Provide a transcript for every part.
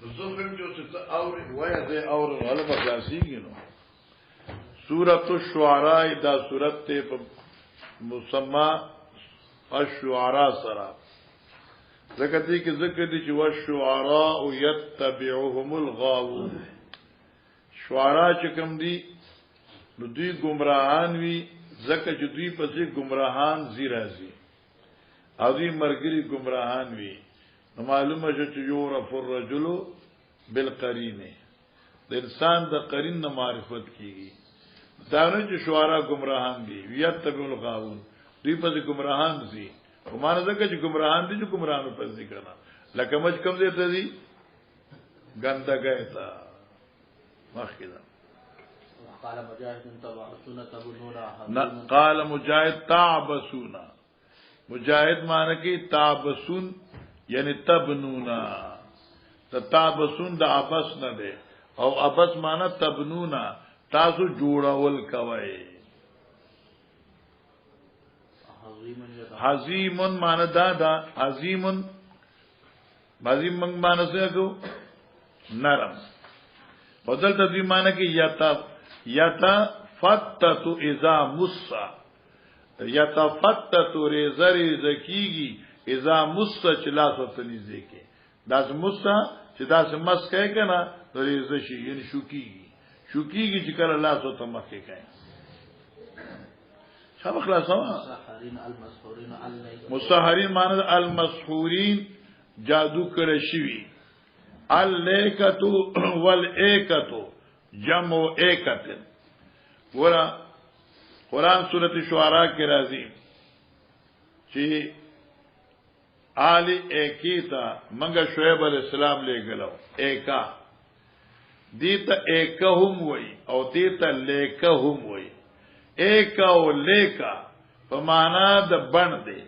زخم جو ست اور ویا دے اور غلب خلاصیږي نو سورۃ الشعراء دا سورۃ ته مسما الشعراء سرا زکتی کی ذکر دی چې والشعراء يتبعهم الغاوون شعراء چې کوم دی نو دوی گمراهان وی زکه چې دوی پسې گمراهان زی راځي او دوی مرګري گمراهان وی نو معلومه چې یورف الرجل بالقرین د انسان د قرین نه معرفت کیږي دا نه چې شعراء گمراهان دي یتبع الغاوون دوی په گمراهان دي ومانه ځکه چې گمراهان دي چې گمراهانو په ځای کنه لکه مج کم دې ته دي ګندګه تا مخکې قال مجاهد تعبسون مجاهد معنی کې تعبسون یعنی تبنونا تتابسون د عبس نه ده او عبس معنی تبنونا تاسو جوړول کوي حزیمن معنی دا حزیمن حزیم من معنی څه کو نرم بدل تدوی معنی کې یتا فتت اذا مصا یتفتت رزری زکیږي اذا مصا چلاس وتنیزه کې داس مصا چې داس مس کوي کنه درې زشي یعنی شوکیږي چې کله الله سو ته مخ کې کوي شابه خلاصو مسحرین معنی المسحورین جادو کړی شوی الیکتو والیکتو جمع ایکتن ورا قرآن سورۃ شعراء کې راځي چې آلی ایکیتا منگا شعیب علیہ السلام لے گلو ایکا دیتا ایکا هم وی او دیتا لیکا هم وی ایکا و لیکا فمانا دا بند دے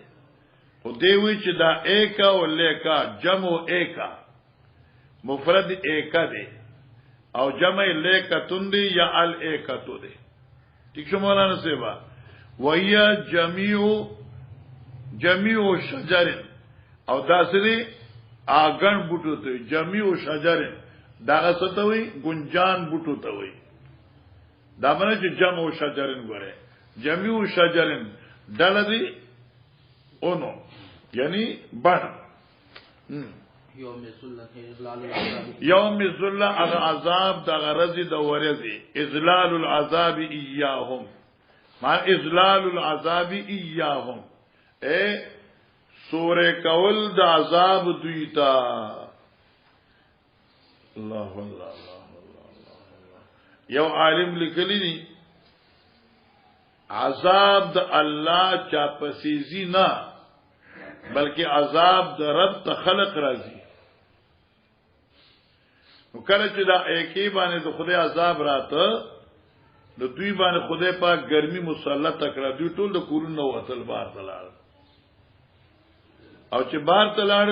او دیوی چی دا ایکا و لیکا جمع ایکا مفرد ایکا دے او جمع لیکا تندی یا ال ایکا تو دے ٹھیک شو مولانا سیبا ویا جمیع شجرن او داسری آگن بوټو ته جمیع شجر دا ستوي گنجان بوټو ته وي دا باندې چې جمع شجرن غره جمیع شجرن دلدي اونو یعنی بڼ یوم ذل العذاب دا غرض د ورزي اذلال العذاب اياهم ما اذلال العذاب اياهم اے سورہ کول د عذاب دویتا الله الله یو عالم لیکلی دی عذاب د الله چا پسیزی نه بلکې عذاب د رب ته خلق راځي نو کله چې دا ایکی باندې د خدای عذاب راته د دوی باندې خدای پاک ګرمي مسلط کړه دوی ټول د کورونو وصل بار تلل او چې بار تلاړ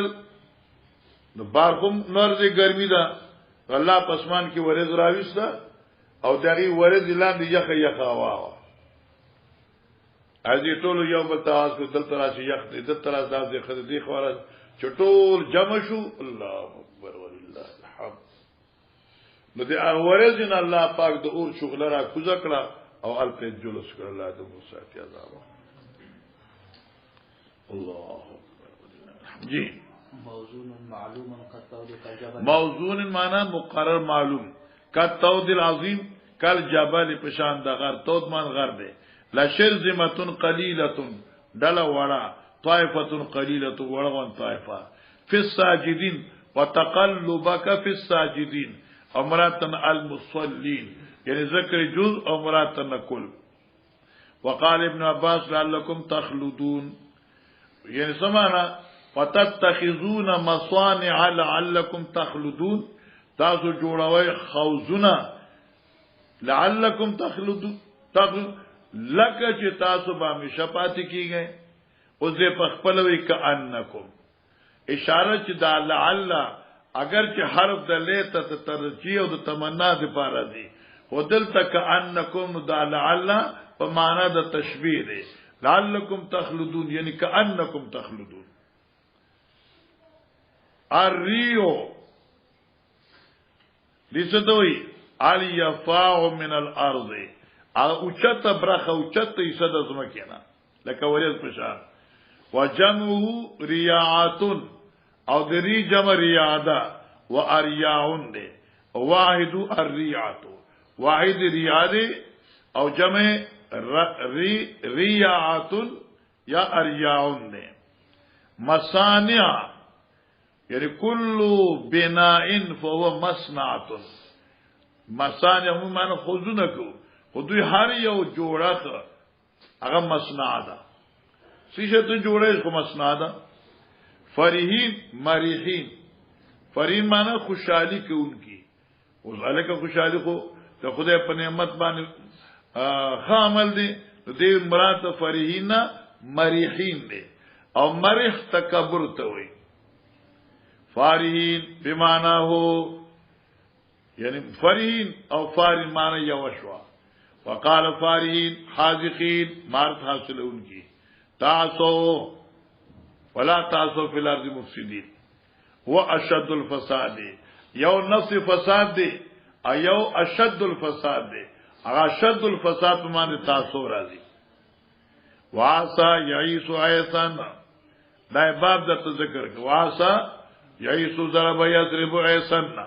نو بار کوم نور دې ګرمي ده الله پسمان کې ورځ راويستا او دغه ورځ لاندې یخه هوا ازي ټول یو بل تاسو کو دل تراشي یخ دې تراش دې خدای خوره چټول جمع شو الله اکبر ولله الحمد نو دې ورځ نه الله پاک د اور شغل را کوزه کړه او الته جلوس کړ الله د موسی ته عذاب الله جی موزون معنی مقرر معلوم کالطود العظیم کل جبل پشان د غر تود مان غر دے لشرذمه قلیله دل وڑا طائفه قلیله وڑون طائفه فی الساجدین وتقلبک فی الساجدین امراتن المصلین یعنی ذکر جز امراتن کل وقال ابن عباس لعلکم تخلدون یعنی سمانا فتتخذون مصانع لعلكم تخلدون تاسو جوړوي خوزونه لعلكم تخلدون لکه چې تاسو به همیشه پاتې کیږئ او زه په خپل وی کأنکم اشاره چې دا لعل اگر چې حرف د لیت ته ترجیح او د تمنا د پاره دی ودل تک انکم دا لعل په معنا د تشبیه دی لعلکم تخلدون یعنی کأنکم تخلدون الریو دیسدوی علی یفاع من الارض اوچت برخه اوچت ایصد از مکینا لکه وریز پشان وجمعه ریاعات او دری جمع ریادا و اریاعون دے واحد الریاعات واحد ریاض او جمع ریاعات یا اریاعون دے مصانع یعنی کلو بنائن فهو مصنعات مصانع هم معنی خوزونکو خودوی هر یو جوڑک اگا مصنع دا سیشه تو جوڑیش کو مصنع دا فرحین مریحین فرحین معنی خوشحالی کے ان کی اس علیہ کا خوشحالی کو تو خدای پر نعمت بانی خامل دی تو دی مراد فرحین مریحین دی او مریح تکبر توئی فارحین بمعنی ہو یعنی فرحین او فارحین معنی یوشوا وقال فارحین حاذقین مارت حاصل ان کی تعصو ولا تعصو فی الارض مفسدین هو اشد الفساد یو نفس فساد دی ایو اشد الفساد دی اشد الفساد معنی تعصو راضی واسا یعیس ایسان دا باب د ذکر واسا یعیس ضرب یضرب ایسان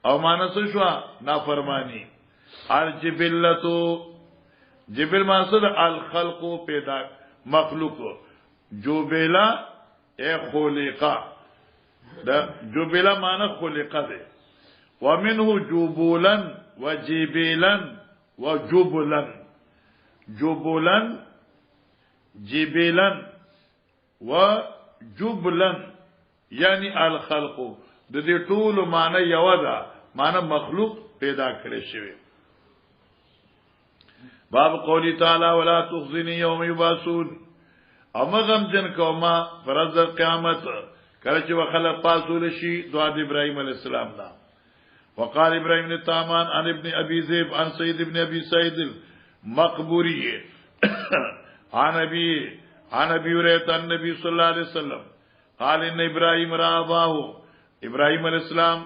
او مانس شو نافرمانی الجبلتو جبل مقصد الخلق پیدا مخلوق جوبلا اے خلقا دا جوبلا معنی خلقا دے ومنه جوبولا وجبلا وجبلا جوبولا جبلا وجبلا یعنی الخلق د دې ټول معنی یو ده معنی مخلوق پیدا کړی شوی باب قولی تعالی ولا تخزنی یوم یبعثون امغم جن کوما فرض قیامت کله چې وخلق پاسول شي دعا د ابراهیم علی السلام دا وقال ابراهیم بن تامان عن ابن ابي ذئب عن سيد ابن ابي سعيد المقبوري عن ابي هريره النبي صلى الله عليه وسلم قال ان ابراهيم را اباه ابراهيم عليه السلام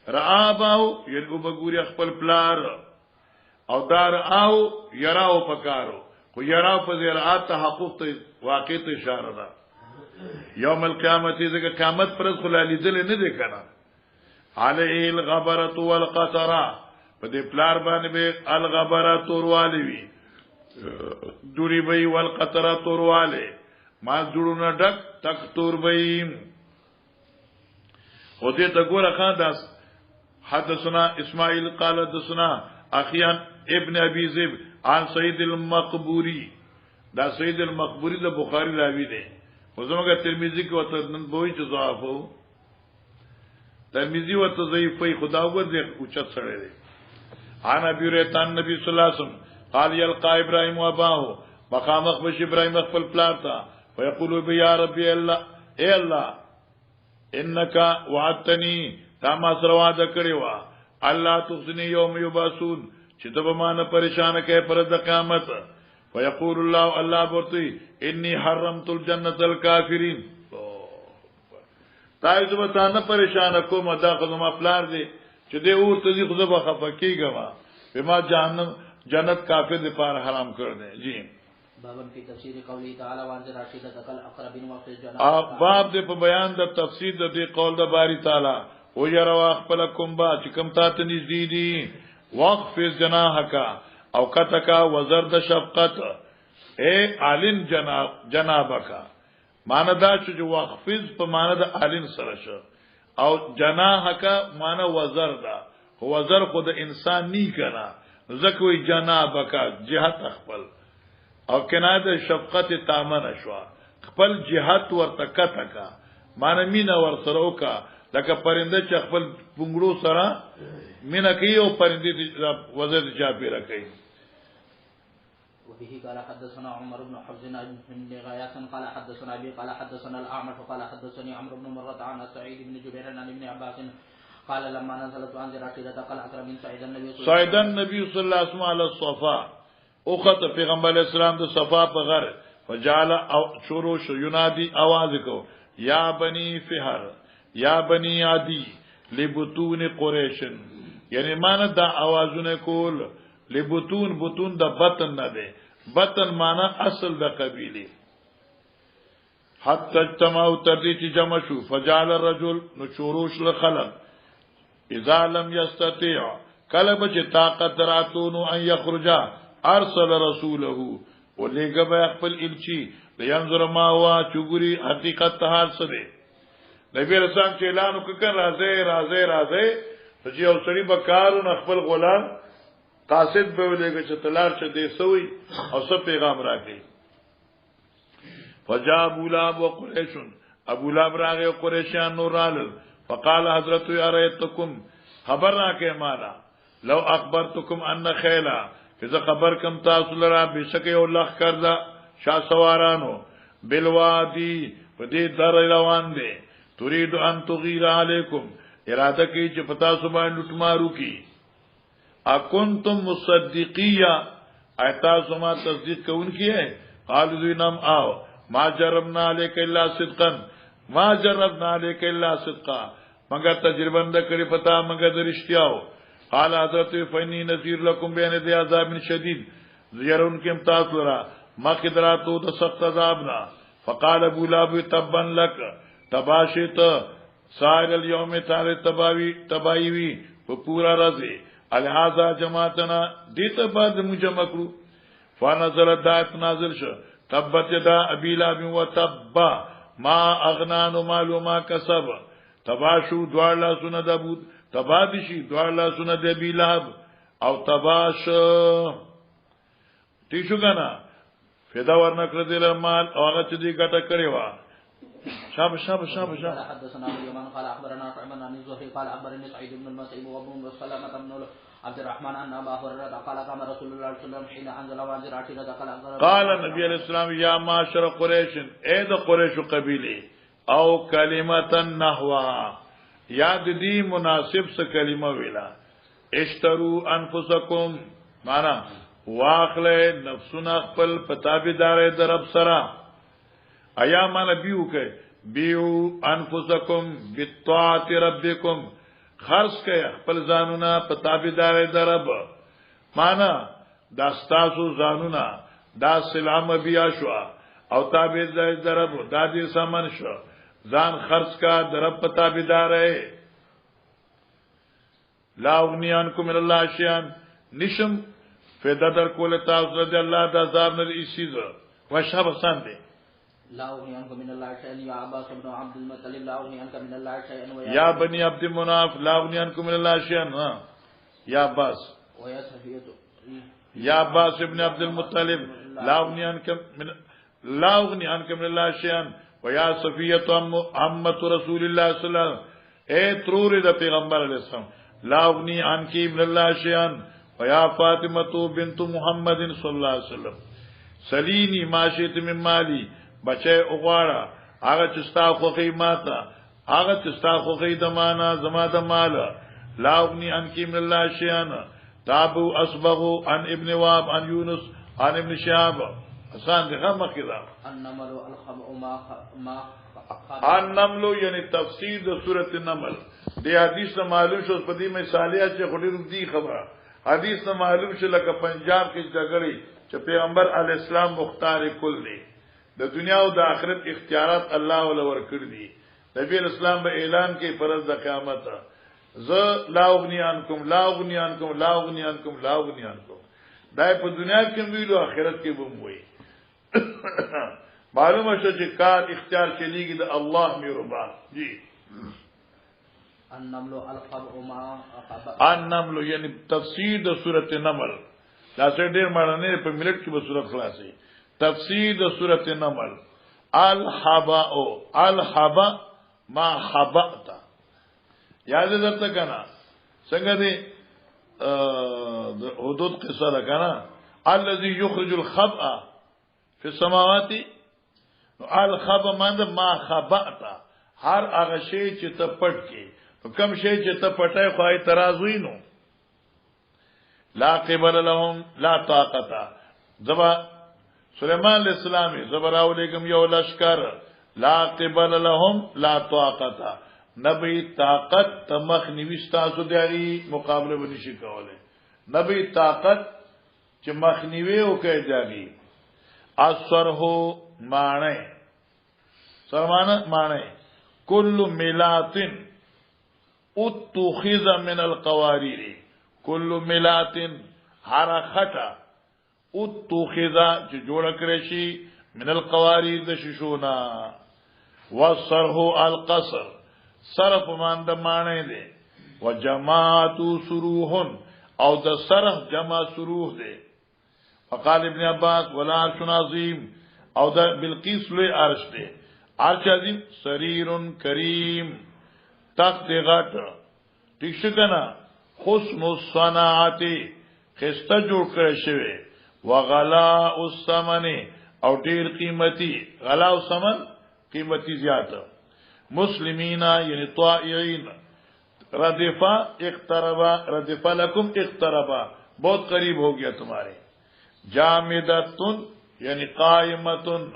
را اباه یلو بګوري خپل پلار او دار او یراو پکارو خو یراو په زراعت تحقق ته واقع ته اشاره ده یوم القیامت دغه قیامت پر خلال دل نه دی کنه علی الغبره والقطره په دې پلار باندې به الغبره توروالی وی دوری بی والقطره توروالی ما جوړونه ډک تک تور بی او دې ته ګوره خان داس حدثنا اسماعیل قال حدثنا اخیان ابن ابي ذئب عن سيد المقبوري دا سيد المقبوري د بخاری راوی دی وزموږه ترمذی کې وته نن بوئی چې ضعف وو ترمذی وته ضعیف وي خدا وګور دې اوچت سره دی عن ابي هريره النبي صلى الله عليه وسلم قال يلقى ابراهيم واباه مقام بش ابراهيم خپل پلار تا ويقول يا ربي الله اے الله انك وعدتني تا ما سره وعده کړی وا الله تخزني يوم يبعثون چې ته به مان پریشان کې پر د قیامت ويقول الله الله برتي اني حرمت الجنه الكافرين تاسو به تا نه پریشان کوم دا خدما پلار دي چې دې ورته دي خو به خفقيګما به ما جهنم جنت کافر دې پار حرام کړ دې جی بابن فی تفسیر قولی تعالی وانذر عشیرتک الاقربین وقت جنات باب دې په بیان د تفسیر د دې قول د باری تعالی او يروا خپل کوم با چې کوم تاسو نږدې دي وقف جناحک او کتکا وزر د شفقت اے علن جنابک معنی دا چې وقفز په معنی د علن سره شو او جناحک معنی وزر دا وزر خود انسان نی کنا زکوی جنابک جهت خپل او کنایه د شفقت تامن شوا خپل جهت ورته کتکا معنی مینا ور سره وکا لکه پرنده چې خپل پنګړو سره مینا کوي او پرنده وزر چاپیره کوي وبه قال حدثنا عمر بن حفص بن غياث قال حدثنا ابي قال حدثنا الاعمش قال حدثني عمرو بن مرة عن سعيد بن جبير عن ابن عباس قال لما نزلت عن ذراعه قال اكرم من سعيد النبي صلى الله عليه وسلم على الصفا اوخت پیغمبر اسلام د صفا په غر فجعل او شروع ينادي आवाज کو یا بني فهر یا بني عدي لبطون قريش یعنی معنا دا आवाजونه کول لبطون بطون د بطن نه ده بطن معنا اصل د قبیله حتی اجتماعوا تردی چې جمع شو فجعل الرجل نو شوروش لخلق اذا لم يستطيع کله بچ طاقت راتونو ان يخرج ارسل رسوله ولېګه به خپل الچی لینظر ما وا چګوري حقیقت حال څه ده نبی رسول چې اعلان وکړ راځي چې یو سړي به کارونه خپل غلام قاصد به ولېګه چې تلار چې دې سوی او څه پیغام راکړي فجاء ابو لهب وقريش ابو لهب راغه قريشان نور رال فقال حضرت يا ريتكم خبر راکه مالا لو اخبرتكم ان خيلا اذا خبر کم تاسو لرا بشک یو لخ کردا شاه سوارانو بالوادي پدې در روان دي تريد ان تغير عليكم اراده کوي چې پتا سو باندې لټ مارو کی اكنتم مصدقيا اتا سما تصدیق کوونکی ہے قالوا نعم آو ما جربنا عليك الا صدقا ما جربنا عليك الا صدقا مگر تجربه نه کړی پتا مگر درشتیاو قال حضرت فني نذير لكم بين ذي عذاب شديد زيرون کې امتاز لرا ما قدراتو د سخت عذابنا فقال ابو لهب تبا لك تباشت سائر اليوم تعالی تباوی په پورا راځي الهذا جماعتنا دته بعد مجمع کړو فنزل دات نازل شو تبت يدا ابي لهب وتب ما اغنان معلومه کسب تباشو دوارلا سن دبود تبادشی دوارلا سن ابي لهب او تباش تیشو غنا فدا ورنکړه دل مال او هغه چې دی ګټه کړی و شاب حدثنا ابو اليمان قال اخبرنا عثمان بن زهري قال اخبرني سعيد بن المسيب وابن سلمة بن عبد الرحمن ان ابا هريره قال قام رسول الله صلى الله عليه وسلم حين انزل وانذر عشيرتك قال النبي عليه السلام يا معاشر قريش اے د قریش قبیله او کلمه نحوا یاد دی مناسب څه کلمه ویلا اشتروا انفسکم معنا واخله نفسنا خپل پتابدار درب سرا ایا مان بیو کې بیو انفسکم بطاعت ربکم خرج کې خپل ځانونه پتابدار درب معنا داستاسو ځانونه دا سلام بیا شو او تابعدار درب دا دې سامان شو ځان خرج کا درب پتابدار ہے لا اغنیانکم من الله شیئا نشم فیدا در کول تاسو رضی الله د عذاب نه ایسیز وشاب ساندې لا اغنیانکم من الله شیئا یا عباس بن عبد المطلب لا اغنیانکم من الله شیئا یا بنی عبد مناف لا اغنیانکم من الله شیئا یا عباس ویا صفیه یا عباس ابن عبد المطلب لا اغنیانکم من الله شیئا ویا صفیه عمه رسول الله صلی الله علیه وسلم اے ترور د پیغمبر علیہ السلام لا اغنی عنکی من الله شیئا ویا فاطمه بنت محمد صلی الله علیه وسلم سلینی ماشیت من مالی بچه اغواړه هغه چې ستا خوخی ماته هغه چې ستا خوخی د معنا زما د مال لا اغنی عنکی من الله شیئا تابو اصبغ عن ابن واب عن یونس عن ابن شهاب آسان دغه مخکې النمل یعنی تفسیر د سورۃ النمل دی حدیث نه معلوم شو په دې مثالیا چې خوري دی خبره حدیث نه معلوم شو لکه پنجاب کې جګړې چې پیغمبر علی السلام مختار کل دی د دنیا او د آخرت اختیارات الله ول ورکړي دي نبی اسلام به اعلان کوي پرز د قیامت ز لا اغنیانکم لا اغنیانکم لا اغنیانکم لا اغنیانکم دای په دنیا کې ویلو آخرت کې به وي معلومه شو چې کار اختیار چلیږي د الله مهربان جی النمل یعنی تفسیر د سورۃ النمل دا څه ډیر معنی په ملت کې به سورۃ خلاصي تفسیر د سورۃ النمل الحبا ما حبأت یاد درته کنا څنګه دی حدود قصه ده کنا الذي يخرج الخبأ في السماوات الخبأ ما خبأت هر هغه شی چې ته پټ کې کم شی چې ته پټای خو اعتراض وینو لا قبل لهم لا طاقت زبا سليمان علیہ السلام زبر اولیکم یو لشکر لا قبل لهم لا طاقت نبی طاقت تمخ نیوستاسو دیاری مقابله بنشي کوله نبی طاقت چې مخنیوي وکړي دیاری اثرهو معنی سرمانه معنی کل ملاتن اتخذ من القوارير کل ملاتن حرختا اتخذ چې جوړ کړی شي من القوارير د ششونا وصرح القصر صرف ماند معنی دی وجماعت سروح او د صرف جمع سروح دی وقال ابن عباس ولا عرش عظیم او د بلقیس لوی عرش دی عرش عظیم سریر کریم تخت غټ ٹھیک شو کنه حسن الصناعت خسته جوړ کړی شوی وغلاء الثمن او ډیر قیمتي غلا او ثمن قیمتي زیاته مسلمینا یعنی طائعین ردفا اقتربا ردفا لکم اقتربا بہت قریب ہو گیا تمہارے جامدتن یعنی قائمتن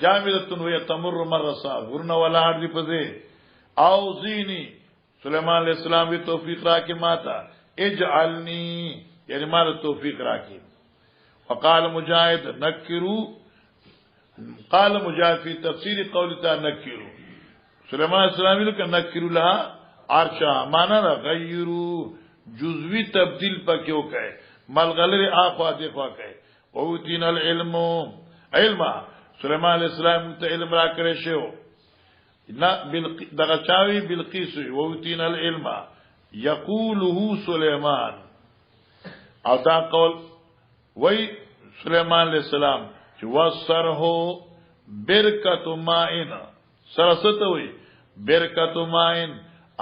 جامدتن وی تمر مرسا ورن ولا عرض پزے او زینی سلیمان علیہ السلام بھی توفیق را کے ماتا اجعلنی یعنی مال توفیق را کے وقال مجاہد نکرو قال مجاہد فی تفسیر قولتا نکرو سلیمان علیہ السلام بھی نکرو لها عرشا مانا نا غیرو جزوی تبدیل پا کیوں کہے ملغلر آخوا دیخوا کہے ووتین العلم علم سلیمان علیہ السلام تا علم را کرے شو دغا چاوی بلقیسوی ووتین العلم یقولہو سلیمان او دا قول وی سلیمان علیہ السلام چی وصرہو برکت مائن سرست ہوئی برکت مائن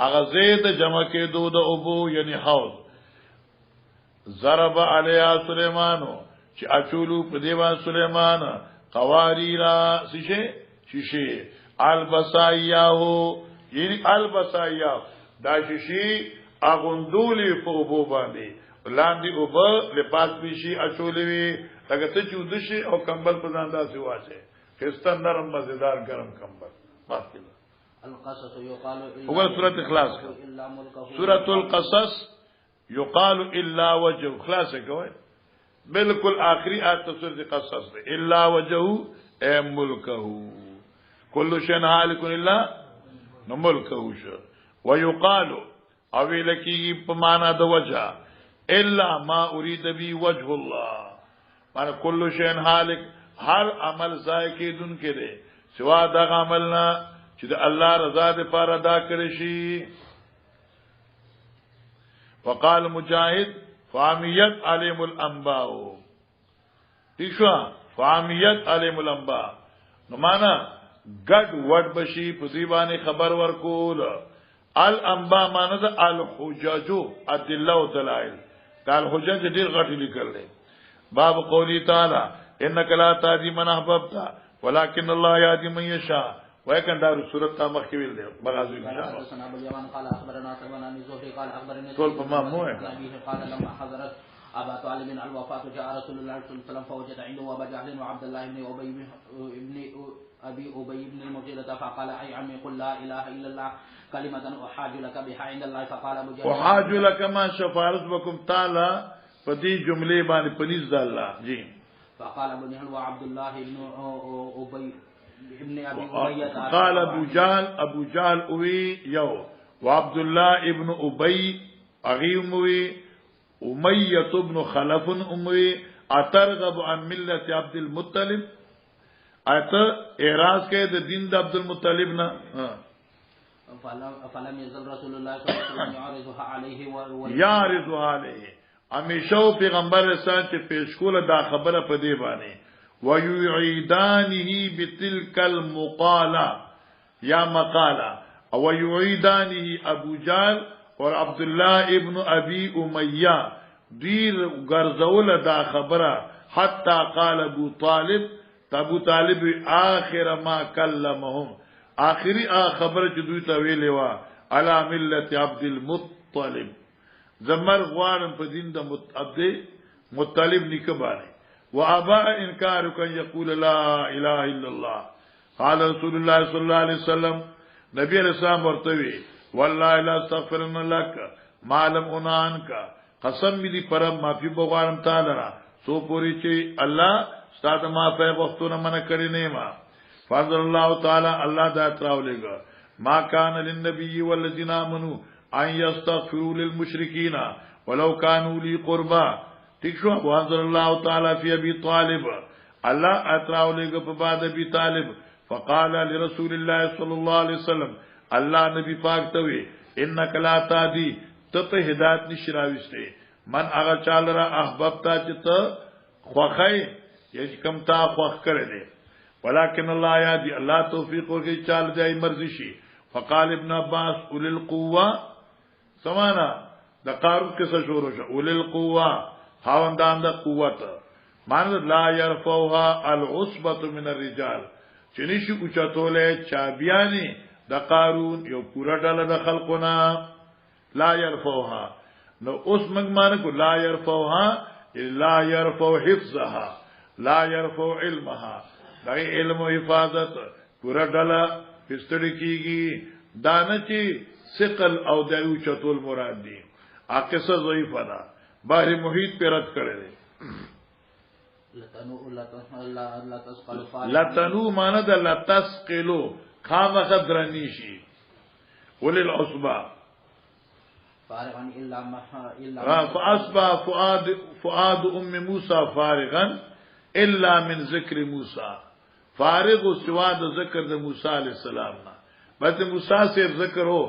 اغزید جمع کے دو دا ابو یعنی حوض ضرب علیہ سلیمانو چی اچولو پدیوان سلیمان قواریرا شیشے البسائیاہو یعنی البسائیاہو دا شیشی اغندولی فوبو باندی لاندی اوبا لپاس پیشی اچولیوی لگا تچودشی او کمبل پزاندہ سوا سے خستن نرم مزیدار گرم کمبل بات کلا القصص يقال اول سورة اخلاص سورة القصص يقال الا وجه خلاص کوئی بالکل آخری آیت سورة قصص دے الا وجه اے ملکہ کل شین حالک الا ملکہ شو ويقال اویلکی پمانا دو وجہ الا ما اريد بی وجه اللہ مانا کل شین حالک ہر عمل ذائقی دن کے دے سوا دا عملنا چې د الله رضا دې پر ادا کړی شي وقال مجاهد فامیت علیم الانباء تیشوا فامیت علیم الانباء نو معنا ګډ وډ بشي په دې باندې خبر ورکول الانباء معنا د الحجج ادله او دلائل قال حجج ډیر غټ لیکل دي باب قولی تعالی انک لا تهدی من احببت ولكن الله يهدي من يشاء ويكن دار سورة تامخ كبير ده بغازوي قال حدثنا ابو اليمان قال اخبرنا سلمان بن زهري قال اخبرني طول بمام مو قال لما حضرت ابا طالب الوفاه جاء رسول الله صلى الله عليه وسلم فوجد عنده ابا جهل وعبد الله بن ابي ابي بن المغيرة فقال اي عمي قل لا اله الا الله كلمه احاج لك بها عند الله فقال ابو جهل احاج لك ما شفاعت بكم تعالى فدي جمله باندې پنځ د الله جی فقال ابو جهل وعبد الله بن ابي ابن ابي اميه قال ابو جهل اوي يو وعبد الله ابن ابي اغيموي اميه ابن خلف اموي اترغب عن مله عبد المطلب ایت اعراض کې د دین د عبد المطلب نه فلم يزل رسول الله صلى الله عليه وسلم يعرضها عليه همیشه پیغمبر رسول چې پیش کوله دا خبره په دی باندې ويعيدانه بتلك المقاله یا مقاله او ويعيدانه ابو جهل اور عبد الله ابن ابي اميه دیر غرزول دا خبره حتى قال ابو طالب آخر ما كلمهم آخری خبره چې دوی ته ویلې وا على ملت عبد المطلب زمر غوانم په دین د عبد مطلب نکبانه وابا انکار کن یقول لا اله الا الله قال رسول الله صلی الله علیه وسلم نبی علیہ السلام ورته وی والله لا استغفرن لك ما لم انانك قسم دې پر معافي بغوارم تعالی را سو پوری چې الله ستاسو معافي وختونه من کړی نه ما فضل الله تعالی الله دا تراولېګا ما كان للنبي والذين امنوا ان يستغفروا للمشركين ولو كانوا لي قربا ٹھیک شو وانزل الله تعالی فی ابي طالب الله اتراولېګا په بعد ابي طالب فقال لرسول الله صلى الله عليه وسلم الله نبی پاک ته وی انک لا تهدی ته هدایت نشراوسته من هغه چاله را احببتا چې ته خوخی یی کم تا خوخ کړی دی ولكن الله یادی الله توفیق ورکړي چال دی مرضی شي فقال ابن عباس اول القوه سمانا د قارون کیسه شروع شو اول القوه خاوندان د قوت معنی لا يرفعها العصبه من الرجال چې نشي اوچتوله چابياني د قارون یو پورا ډله د خلقنا لا يرفعها نو اوس موږ معنی کو لا يرفعها الا يرفع حفظها لا يرفع علمها دا علم او حفاظت پورا ډله پستړی کیږي دانه چې ثقل او د اوچتول مراد دي اقصه ضعیفه ده بحر محیط پر رد کړي دي لتنو معنی د لتسقلو خامخ درنیشی ولل عصبه فارغا الا فاصبح فؤاد ام موسى فارغا الا من ذکر موسى فارغ سوا د ذکر د موسی علیہ السلام نه بس موسی سے ذکر ہو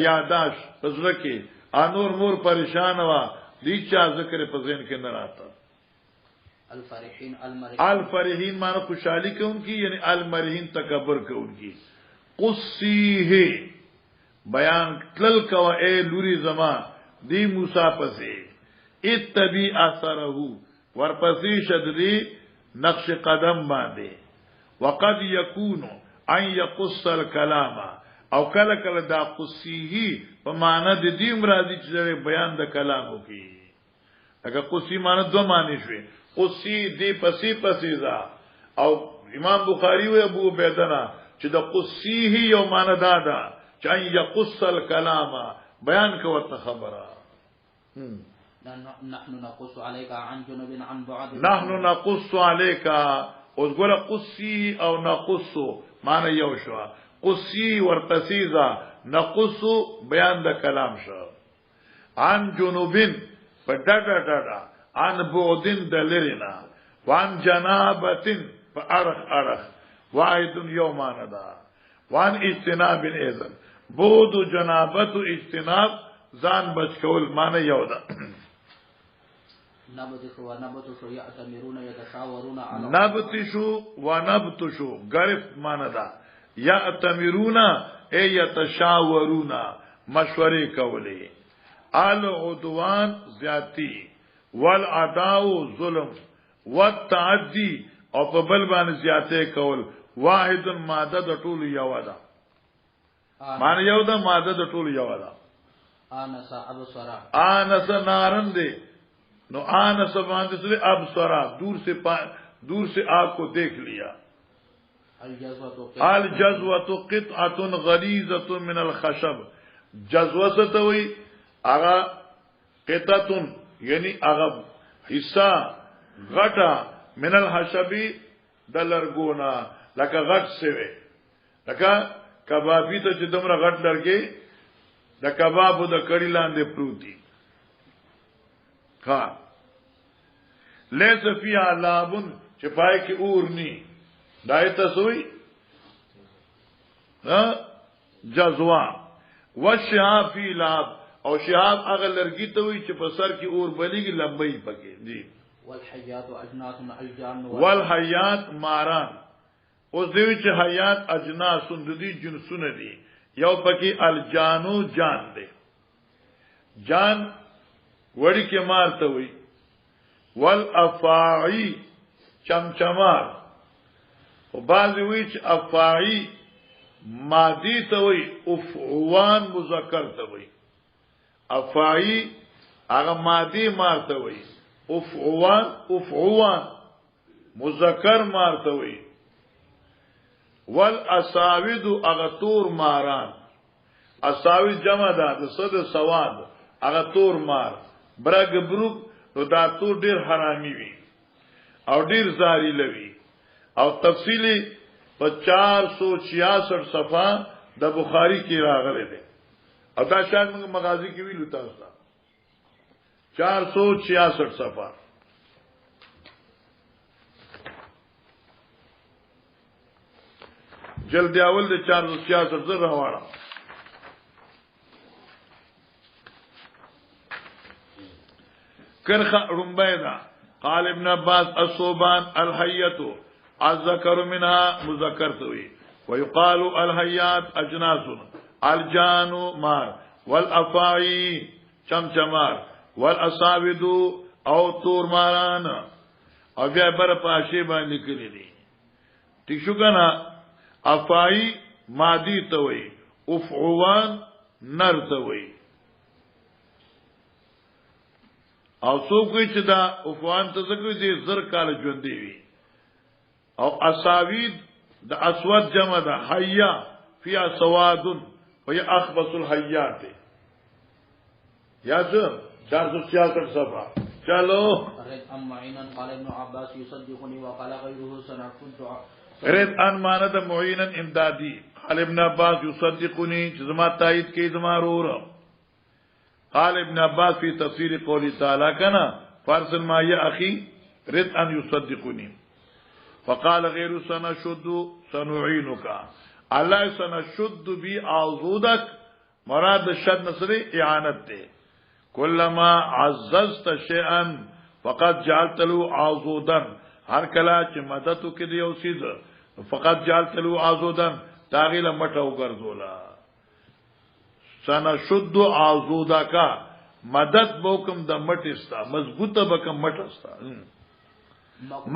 یاداش پزړه کې انور مور پریشان وا دی چا ذکر په ذهن کې نه راته الفرحین معنی خوشحالی کے ان کی یعنی المرحین تکبر کے ان کی قصیه بیان تلل کوا اے لوری زمان دی موسی پسے اتبی اثره ورپسی شدری نقش قدم باندے وقد یکون ان یقص الکلام او کل کل دا قصیه په معنی د دې مرادی چې بیان د کلامو کی اگر قصی معنی دو معنی شوی قصی دی پسی ذا او امام بخاری و ابو عبیدنا چې د قصیه یو معنی دادا چې ان یقص الکلام بیان کوته خبره نحن نقص عليك عن جنوب عن بعد نحن نقص عليك اوس ګره قصی او نقص معنی یو شو قصی ورپسیزا نقص بیان د کلام شو عن جنوبین په ډډه عن بعدن دلرنا وان جنابتن فارخ واحد یومان دا وان اجتناب اذن بود جنابت اجتناب ځان بچ کول معنی یو ده نبتشو ونبتشو یعتمرون یتشاورون علی نبتشو ونبتشو گرفت معنی دا یعتمرون ای یتشاورون مشورې کولې العدوان زیاتی والعداو ظلم والتعدی او په بل باندې زیاته کول واحد ماده د ټول یو ده معنی یو ده ماده د ټول یو ده انس ابصرا انس نارن دے نو انس باندې سره ابصرا دور سے آگ کو دیکھ لیا الجزوه قطعه غلیظه من الخشب جزوه ستوي اغا قطعه یعنی اغا حصہ غټه من الحشبی د لرګونا لکه غټ سوي لکه کبابی ته چې دومره غټ لرګي د کبابو د کړي لاندې پروتي ها لیس فی علابن چې پای کې اورني دایته سوی ها جزوا وشهاب فی لاب او شهاب هغه لرګي ته وي چې په سر کې اور بلیږي لمبي پکې دي والحیات اجناس الجان والحیات ماران اوس دوی چې حیات اجناس د دې جنسونه دي یو پکې الجانو جان دی جان وړي کې مارته وي والافاعی چمچمار او بعضی وی چې افاعی مادی ته وي افعوان مذکر ته وي افاعی هغه مادی مارته وي افعوان مذکر مارته وي والاساود اغتور ماران اساود جمع ده د صد سواد اغتور مار برګ بروک نو دا تور ډیر حرامي وي او ډیر زاری لوي او تفصیلی په 466 صفحه د بخاری کې راغلي دي او دا شاید موږ مغازی کې ویلو تاسو 466 صفحه جلد اول د 466 زره راوړم کرخه رمبیدا قال ابن عباس الصوبان الحیتو الذکر منها مذکر توی ويقال الحیات اجناس الجان مار والافاعی چمچمار والاصابد او تور ماران او بیا بر پاشی باندې کړی دي ٹھیک شو کنه افاعی مادی توی افعوان نر توی او څوک چې دا افوان ته ذکر دي زر کال ژوند دی او اساوید د اسود جمع ده حیا فی سواد وهي اخبث الحیات یا څه 466 صفحه چلو ام معینا قال ابن عباس يصدقني وقال غيره سنكون رد ان ماند معینا امدادی قال ابن عباس يصدقني چې زما تایید کوي زما رور قال ابن عباس في تفسير قوله تعالى كنا فارسل ما يا اخي رد ان يصدقني فقال غير سنشد سنعينك الله سنشد بي عضدك مراد الشد نصر اعانت ده كلما عززت شيئا فقد جعلت له عضدا هر کلا چې مدد وکړي او سید فقط جعلت له عضدا تاغیل مټو ګرځولا سنشد عضدك مدد بوکم د مټستا مضبوطه بکم مټستا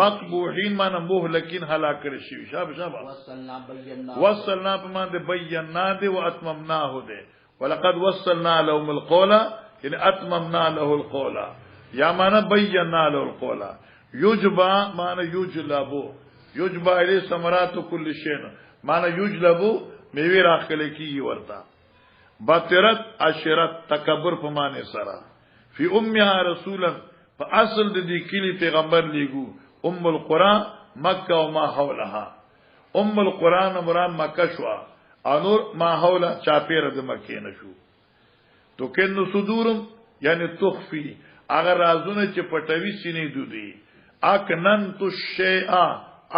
مقبوحین معنی مهلکین هلاک کړي شي شابه وصلنا بما ده بينا ده واتممناه ده ولقد وصلنا لهم القول يعني اتممنا له القول یا معنی بينا له القول یجبا معنی یجلبو یجبا الی ثمرات كل شيء معنی یجلبو میوه راخل کی ورتا بطرت اشرت تکبر په معنی سره فی امها رسولا فاصل د دې کلی پیغمبر لیگو ام القرى مکه او ما حولها ام القرى مراد مکه شو انور ما حوله چاپیر د مکه نشو تو کینو صدورم یعنی تخفی اگر رازونه چې پټوي سینې دودي اکننت الشیء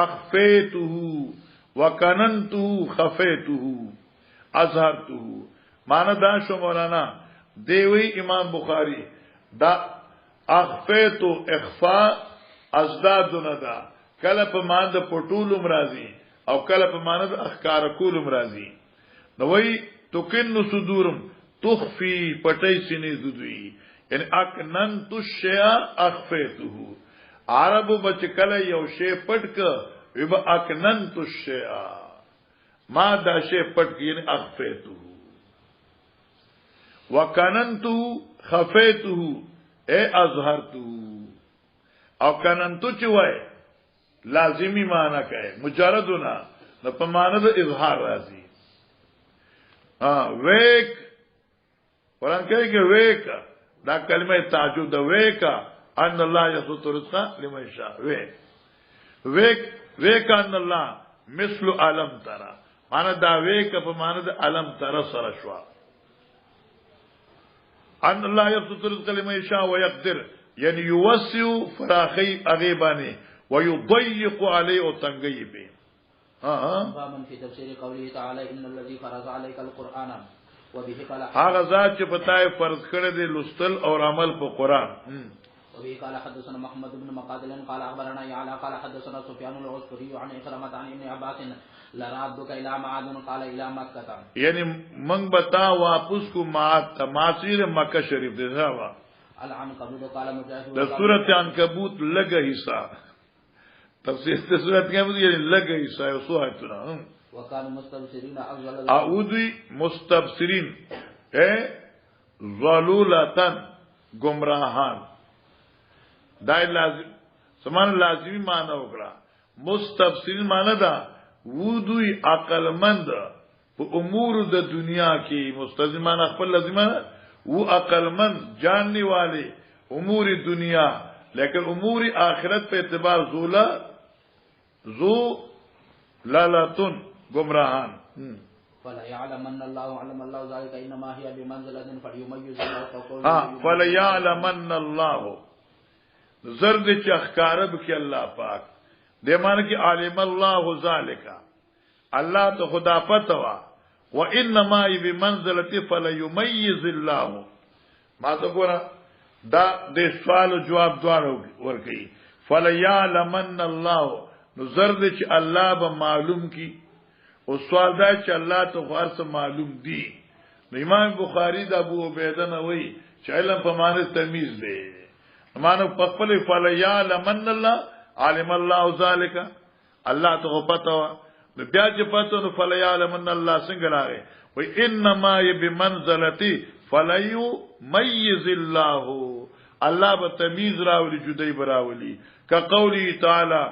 اخفیته وکننته خفیته اظهرته معنی دا شو مولانا دیوی امام بخاری دا اخفیتو اخفاء ازدادونه دا کله په معنی د پټول مرضی او کله په معنی د اخکار کول مرضی نو وی توکن صدورم تخفی پټی سینې دودوی یعنی اکننت الشیء اخفیته عربو بچ کله یو شی پټ ک وب اکننت الشیء ما دا شی پټ یعنی اخفیته وکننته خفیته اے اظهرته او کننتو چې وای لازمی معنی کوي مجردنا د په معنی د اظهار راځي ویک قرآن کوي کې ویک دا کلمه تعجب د ویک ان الله یسوط رزق لمن شاء ویک ان الله مثل علم ترى معنی دا ویک په معنی د علم ترى سره شو ان الله يبسط الرزق لمن يشاء ويقدر يعني يوسع فراخي اغيباني ويضيق عليه وتنغيبه فمن في تفسير قوله تعالى ان الذي فرض عليك القرآن وبه قال هغه ذات چې پتاي فرض کړی دی لستل او عمل په قران وبه قال حدثنا محمد بن مقاتل قال اخبرنا يعلى قال حدثنا سفيان العسكري عن إكرمة عن ابن عباس لرادك الى معاد قال الى مكه یعنی من بتا واپس کو معاد تماثیر مکه شریف دی ځوا العنکبوت قال مجاهد د سورۃ عنکبوت لګه حصہ تفسیر د سورۃ عنکبوت یعنی لګه حصہ او سوایتنا وكانوا مستبصرين افضل اعوذ مستبصرین اے ضلولتن گمراهان دای لازم سمان لازمی معنی وکړه مستبصرین معنی دا ودوی عقلمند په امور د دنیا کې مستلزمان خپل لازمانه و عقلمند جاننے والے امور دنیا لیکن امور آخرت په اعتبار زو لالاتن گمراهان. فلا يعلمن الله علم الله ذلك انما هي بمنزله فليميز الله فقول فلا يعلمن الله زرد چخکارب کی اللہ پاک دے مان کی عالم الله ذالک اللہ تو خدا پتوا وانما هي بمنزله فليميز الله ما تو ګورا دا د سوال او جواب دواړو ورکی فلا يعلمن الله نو زرد چې الله به معلوم کی او سوال دا چې الله ته خاص معلوم دی. نو امام بخاری د ابو عبیده نه وی چې علم په معنی تمیز دی مانو پخپل فلا یعلمن الله عالم الله ذالک الله ته پتا نو بیا چې پتا نو فلا یعلمن الله څنګه راغی وی انما بمنزلتی فلا یمیز الله الله به تمیز راولي جدای براولي که قولی تعالی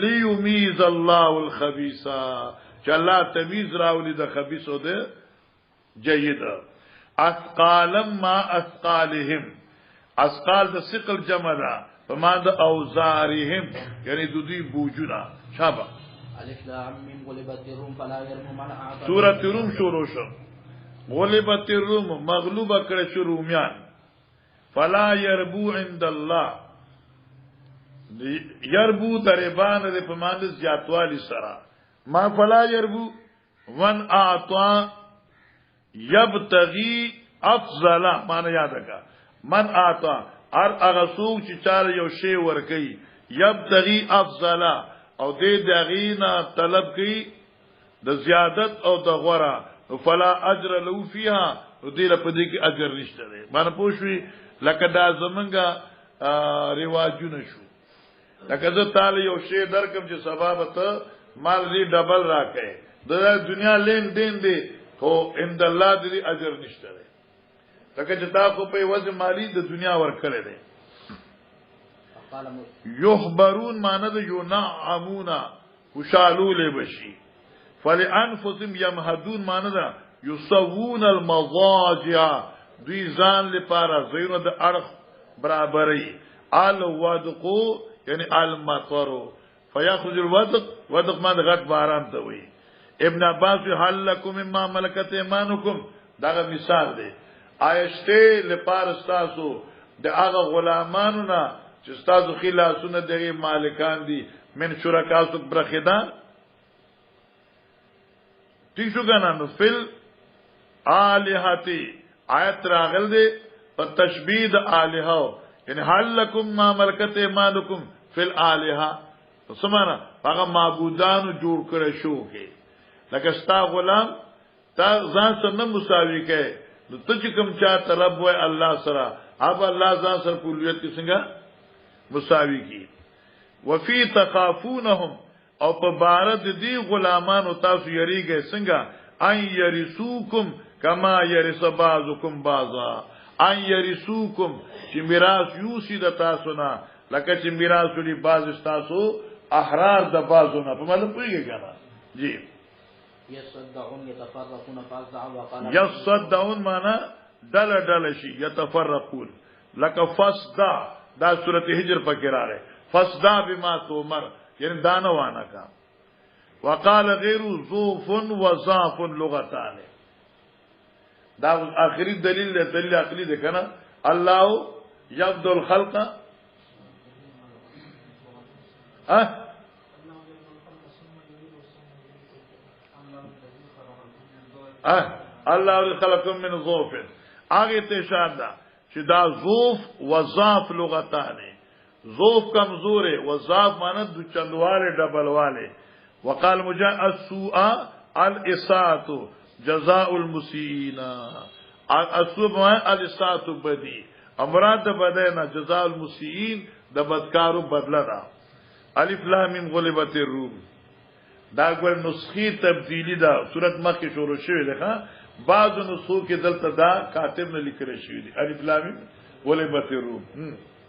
لیمیز الله الخبیث چې الله تمیز راولي د خبيث او د جيد. اسقالم ما اسقالهم اسقال د ثقل جمع ده په ما د اوزارهم یعنی د دوی بوجونه شابه. الف لام میم غلبت الروم فلا يرمو من اعطى سوره روم شروع شو غلبت الروم مغلوبه کړه شو رومیان فلا يربو عند الله يربو تربان د په ما د زیاتوالی سره ما فلا يربو من اعطى يبتغي افضل معنی یاد کا من اعطى ار اغسوق چې چار یو شی ور کوي يبتغي افضل او دې دغینا طلب کوي د زیادت او د غوړه فلا اجر له فيها دې لپاره کې اجر نشته دی معنی پوښوي لکه دا زمونږه رواجونه شو لکه زه تعالی یو شی درکم چې سبب ته مال دې ډبل راکې د دنیا لین دین دی خو ان د الله دې اجر نشته دی لکه چې تاسو په وځ مالی د دنیا ورکړې دی. یخبرون معنی د ینعمون خوشالول بشي فلانفسهم يمهدون معنی د یسوون المضاجع دوی ځان لپاره زینو د اړخ برابرۍ الودقو یعنی المطر فيخرج الودق ودق ما د غټ باران ته وي. ابن عباس هل لكم مما ملكت ايمانكم دا مثال دی آیشته لپاره تاسو د هغه غلامانو نه چې تاسو خلاصونه دغه مالکان دي من شرکاسو برخدان ٹھیک شو کنه نو فل الہاتی آیت راغل دی په تشبیه د الہو یعنی هل لكم ما ملكت ايمانكم فل الہا سمانا هغه معبودانو جوړ کړی شو کې لکه ستا غلام تا ځان سره نه مساوي کوي نو ته چې کوم چا طرف وای الله سره اب الله ځان سره کلیت کې څنګه مساوي کی. وفي تخافونهم او په بارد دي غلامانو تاسو یریږئ څنګه ان یرسوکم کما یرس بعضکم بعضا ان یرسوکم چې میراث یوسی د تاسو نه لکه چې میراث لري بعض تاسو احرار د بعضو نه په مطلب پوهیږئ کنه جی. يصدعون يتفرقون فازع وقال يصدعون معنا دل دل شي يتفرقون لك فصدع دا سورۃ حجر پکې راغی فصدع بما تؤمر یعنی دانه وانا کا. وقال غير ذوف وظاف لغتان دا اخری دلیل عقلی ده کنه الله يبدو الخلق الله خلقكم من ظوف اگے تشاد دا چې دا ظوف وظاف لغتان ظوف کمزور ہے وظاف معنی دو چندواله ډبلواله. وقال مجاهد السوء الاساءه جزاء المسيئين السوء معنی الاساءه بدی امراد بدینا جزاء المسيئين د بدکارو بدلا دا. الف لام میم غلبت الروم دا ګور نسخی تبدیلی دا صورت مخکې شروع شوې ده بعض نسخو کې دلته دا کاتب نه لیکل شوی دی الف لام میم غلبت الروم.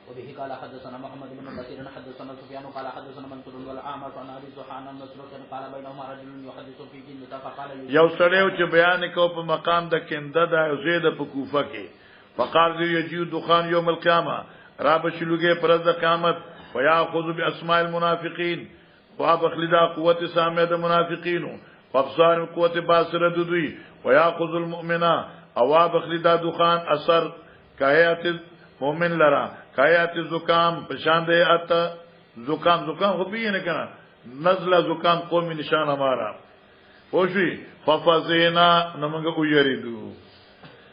وبه قال حدثنا محمد بن كثير حدثنا سفيان قال حدثنا منصور والأعمش عن أبي زحان مسروق قال بينهما رجل يحدث في جنة فقال یو سړیو چې بیان کو په مقام د کنده د زید په کوفه کې فقال یجیو دخان یوم القیامه را بشلوګه پرز د قیامت وياخذ باسماء المنافقين وابخلدا قوت سامه د منافقینو وابصار قوت باصره د دوی وياخذ المؤمنا او ابخلدا دخان اثر کایات مومن لرا کایات زکام پشاندے اتا زکام خو بھی نه کنه نزله زکام قومي نشان ہمارا خوشی ففزینا نمنگ اویریدو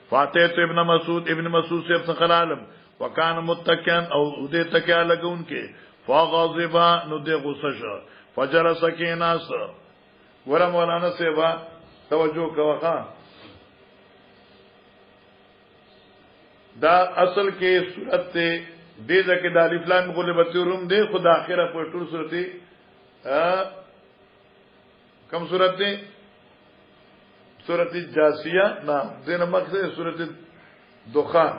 فاتحت ابن مسعود سے ابن خلالم وکان متکن او دے تکیا لگون کے فغضبا نو دے غصہ شو فجلس کیناس ورا مولانا سیبا توجہ کوا دا اصل کے صورت تے دے ذکر دا الف لام غلبت روم دے خدا اخرہ پر ټول صورت کم صورت دے صورت جاسیہ نام دین مقصد صورت دخان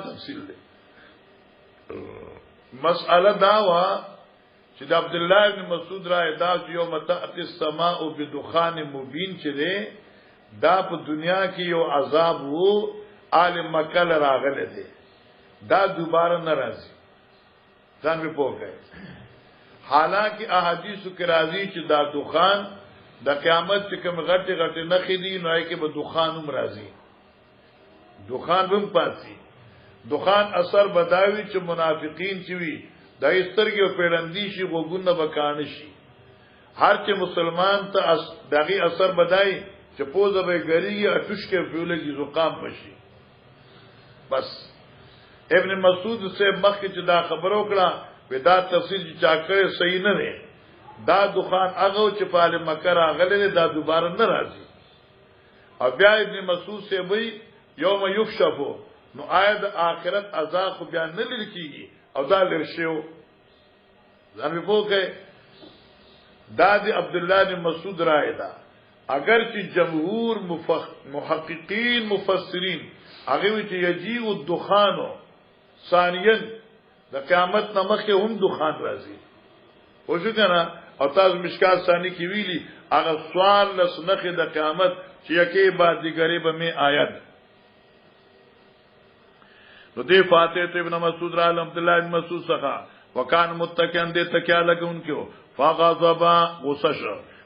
تفصیل دے مسئلہ داوا چې عبد الله بن مسعود را ادا یوم تأتی السماء بدخان مبین چې دے دا په دنیا کې یو عذاب وو آل مکه راغله دے دا دوباره ناراضي ځان په پوهه حالانکه احادیثو کې راځي چې دا دخان د قیامت چې کوم غټه نخې دي نو یې کې به دخان هم راځي دخان هم پاتې دخان اثر بداوی چې منافقین چې وي د ایسترګي او پیړندې شي وګونه بکانه شي هر چې مسلمان ته دغه اثر بدای چې پوزه به ګریږي اټوش کې فیولږي زقام پشي بس ابن مسعود سے مخکې چې دا خبرو کړه ودا تفصیل چې چا کړې صحیح نه دی دا دخان هغه چې په عالم مکه راغله دا دوباره نه راځي او بیا ابن مسعود سے وی یوم یکشفو نو آیت آخرت عذاب خو بیان نه لیکيږي او دا لرشیو ځان په پوهه دا دی عبد الله بن مسعود رائے دا اگر چې جمهور محققین مفسرین هغه وی چې یجیء الدخان ثانیا د قیامت نمخه هم دخان راځي او شو کنه او تاسو مشکات ثانی کی ویلی هغه سوال لسنخه د قیامت چې یکه بعد دیګری به می آیت نو دی فاتح ابن مسعود را عبد الله بن مسعود څخه وکان متکن دې تکیا لګون کیو فغضبا غصش